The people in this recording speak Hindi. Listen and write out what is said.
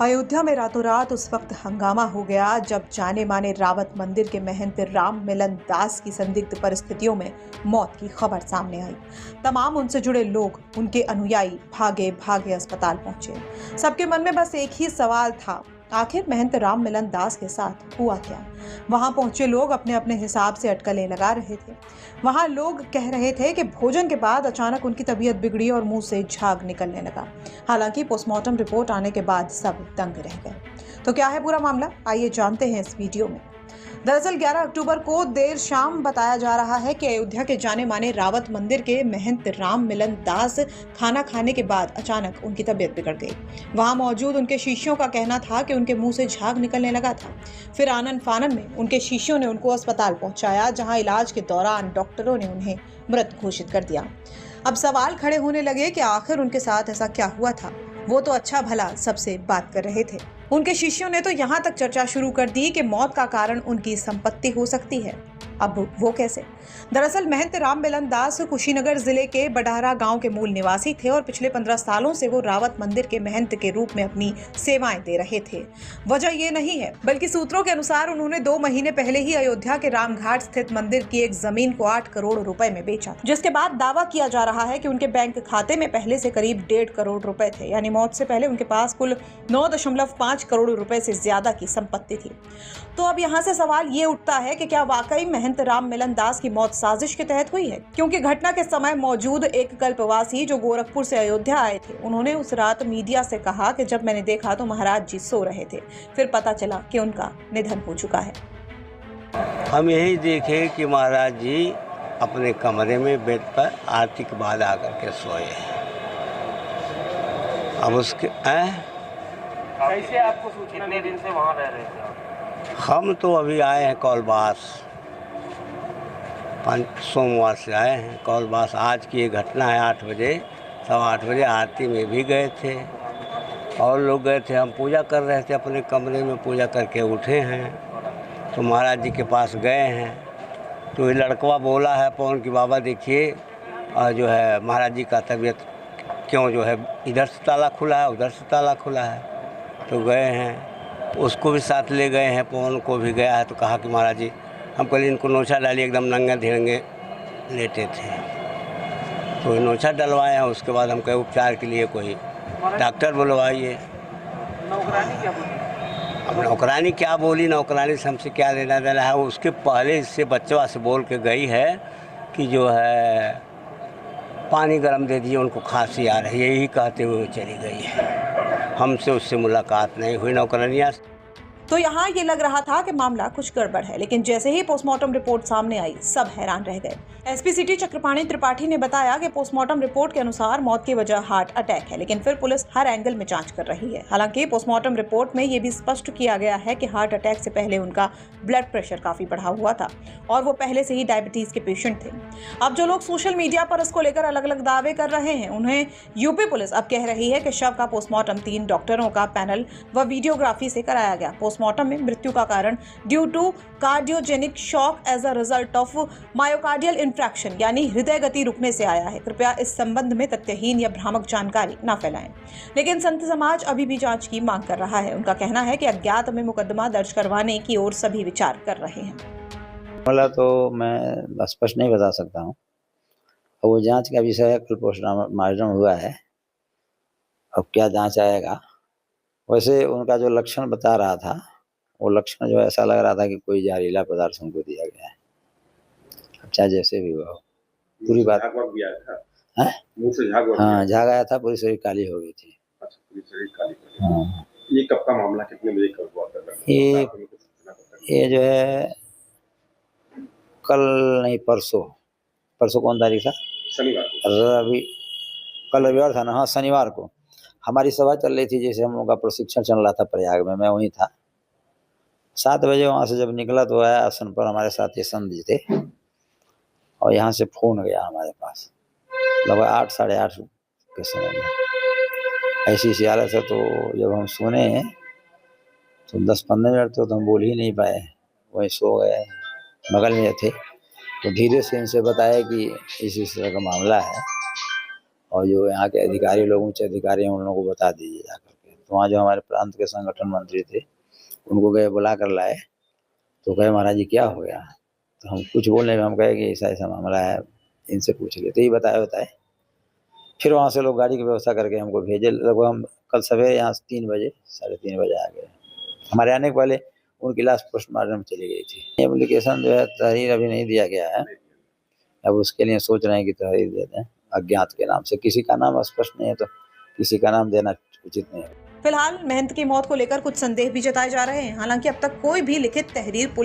अयोध्या में रातों रात उस वक्त हंगामा हो गया जब जाने माने रावत मंदिर के महंत राम मिलन दास की संदिग्ध परिस्थितियों में मौत की खबर सामने आई। तमाम उनसे जुड़े लोग, उनके अनुयायी भागे भागे अस्पताल पहुंचे। सबके मन में बस एक ही सवाल था, आखिर महंत राम मिलन दास के साथ हुआ क्या। वहां पहुंचे लोग अपने अपने हिसाब से अटकलें लगा रहे थे। वहां लोग कह रहे थे कि भोजन के बाद अचानक उनकी तबीयत बिगड़ी और मुंह से झाग निकलने लगा। हालांकि पोस्टमार्टम रिपोर्ट आने के बाद सब दंग रह गए। तो क्या है पूरा मामला, आइए जानते हैं इस वीडियो में। दरअसल 11 अक्टूबर को देर शाम बताया जा रहा है कि अयोध्या के जाने माने रावत मंदिर के महंत राम मिलन दास खाना खाने के बाद अचानक उनकी तबीयत बिगड़ गई। वहां मौजूद उनके शिष्यों का कहना था कि उनके मुंह से झाग निकलने लगा था। फिर आनन फानन में उनके शिष्यों ने उनको अस्पताल पहुंचाया, जहां इलाज के दौरान डॉक्टरों ने उन्हें मृत घोषित कर दिया। अब सवाल खड़े होने लगे कि आखिर उनके साथ ऐसा क्या हुआ था। वो तो अच्छा भला सबसे बात कर रहे थे। उनके शिष्यों ने तो यहाँ तक चर्चा शुरू कर दी कि मौत का कारण उनकी संपत्ति हो सकती है। अब वो कैसे? दरअसल महंत राम मिलन दास कुशीनगर जिले के बडहरा गांव के मूल निवासी थे और पिछले 15 सालों से वो रावत मंदिर के महंत के रूप में अपनी सेवाएं दे रहे थे। वजह ये नहीं है, बल्कि सूत्रों के अनुसार उन्होंने 2 महीने पहले ही अयोध्या के रामघाट स्थित मंदिर की एक जमीन को 8 करोड़ रुपए में बेचा, जिसके बाद दावा किया जा रहा है कि उनके बैंक खाते में पहले से करीब 1.5 करोड़ रुपए थे। यानी मौत से पहले उनके पास कुल 9.5 करोड़ रुपए से ज्यादा की संपत्ति थी। तो अब यहाँ से सवाल ये उठता है कि क्या वाकई महंत राम मिलन दास की मौत साजिश के तहत हुई है? क्योंकि घटना के समय मौजूद एक कल्पवासी जो गोरखपुर से अयोध्या आए थे, उन्होंने उस रात मीडिया से कहा कि जब मैंने देखा तो महाराज जी सो रहे थे, फिर पता चला कि उनका निधन हो चुका है। हम यही देखे कि महाराज जी अपने कमरे में बेड पर आरती के बाद आकर के सोए हैं। अब उसके कैसे आपको सूचना? कितने दिन से वहाँ रह रहे थे आप? हम तो अभी आए हैं कौलबास, 5 सोमवार से आए हैं कौलबास। आज की ये घटना है 8 बजे, 8:15 बजे आरती में भी गए थे और लोग गए थे। हम पूजा कर रहे थे, अपने कमरे में पूजा करके उठे हैं तो महाराज जी के पास गए हैं तो ये लड़कवा बोला है पवन की बाबा देखिए जो है महाराज जी का तबीयत क्यों जो है इधर से ताला खुला है उधर से ताला खुला है। तो गए हैं, उसको भी साथ ले गए हैं, पवन को भी गया है तो कहा कि महाराज जी हम कल इनको नोछा डालिए, एकदम नंगे धिरंगे लेटे थे तो नोछा डलवाए हैं। उसके बाद हम कहे उपचार के लिए कोई डॉक्टर बुलवाइए। नौकरानी क्या बोली? अब नौकरानी क्या बोली, नौकरानी से हमसे क्या लेना देना है। उसके पहले इससे बच्चवा से बोल के गई है कि जो है पानी गर्म दे दिए, उनको खांसी आ रही है, यही कहते हुए चली गई है। हमसे उससे मुलाकात नहीं हुई नौकरानियाँ। तो यहाँ ये लग रहा था कि मामला कुछ गड़बड़ है, लेकिन जैसे ही पोस्टमार्टम रिपोर्ट सामने आई सब हैरान रह गए। एसपी सिटी चक्रपाणी त्रिपाठी ने बताया कि पोस्टमार्टम रिपोर्ट के अनुसार मौत की वजह हार्ट अटैक है, लेकिन फिर पुलिस हर एंगल में जांच कर रही है। हालांकि पोस्टमार्टम रिपोर्ट में ये भी स्पष्ट किया गया है कि हार्ट अटैक से पहले उनका ब्लड प्रेशर काफी बढ़ा हुआ था और वो पहले से ही डायबिटीज के पेशेंट थे। अब जो लोग सोशल मीडिया पर इसको लेकर अलग अलग दावे कर रहे हैं, उन्हें यूपी पुलिस अब कह रही है कि शव का पोस्टमार्टम 3 डॉक्टरों का पैनल व वीडियोग्राफी से कराया गया। पोस्टमार्टम में मृत्यु का कारण due to cardiogenic shock as a result of myocardial infarction यानी हृदय गति रुकने से आया है। कृपया इस संबंध में तथ्यहीन या भ्रामक जानकारी न फैलाएं। लेकिन संत समाज अभी भी जांच की मांग कर रहा है। उनका कहना है कि अज्ञात में मुकदमा दर्ज करवाने की ओर सभी विचार कर रहे हैं। मामला तो मैं स्पष्ट नहीं बता सकता हूँ, वो जांच का विषय है। कल पोस्टमार्टम हुआ है, अब क्या जांच आएगा। वैसे उनका जो लक्षण बता रहा था, वो लक्षण जो ऐसा लग रहा था कि कोई जहरीला पदार्थ उनको दिया गया है। अब चाहे जैसे भी हुआ हो, पूरी बात भी आया था? है मुंह से झाग? हाँ, झाग आया था, पूरी शरीर काली हो गई थी। अच्छा, पूरी शरीर काली हो गई। हाँ, ये कब का मामला, कितने बजे कब हुआ था? ये जो है कल नहीं परसों कौन तारीख था? शनिवार को। रवि कल रविवार था ना? हाँ, शनिवार को हमारी सभा चल रही थी, जैसे हम लोग का प्रशिक्षण चल रहा था प्रयाग में, मैं वहीं था। 7 बजे वहाँ से जब निकला तो आया आसन पर हमारे साथ ये संत जी थे और यहाँ से फ़ोन गया हमारे पास लगभग 8 साढ़े 8 के समय में। ऐसी हालत है। तो जब हम सुने तो 10-15 मिनट तो हम बोल ही नहीं पाए, वहीं सो गए, बगल में थे। तो धीरे से इनसे बताया कि इस तरह का मामला है और जो यहाँ के अधिकारी लोग, ऊँचे अधिकारी हैं, उन लोगों को बता दीजिए जाकर के। तो वहाँ जो हमारे प्रांत के संगठन मंत्री थे उनको गए बुला कर लाए, तो कहे महाराज जी क्या हो गया, तो हम कुछ बोलने में हम कहे कि ऐसा ऐसा मामला है, इनसे पूछ लिए, तो ये बताए। फिर वहाँ से लोग गाड़ी की व्यवस्था करके हमको भेजे। लगभग हम कल सवेरे यहाँ 3 बजे 3:30 बजे आ गए। हमारे आने के पहले उनकी लाश पोस्टमार्टम चली गई थी। एप्लीकेशन जो है तहरीर अभी नहीं दिया गया है, अब उसके लिए सोच रहे हैं कि तहरीर दे दें अज्ञात के नाम से। किसी का नाम स्पष्ट नहीं है तो किसी का नाम देना उचित नहीं है। फिलहाल महंत की मौत को लेकर कुछ संदेह भी जताए जा रहे हैं। हालांकि अब तक कोई भी लिखित तहरीर पुलिस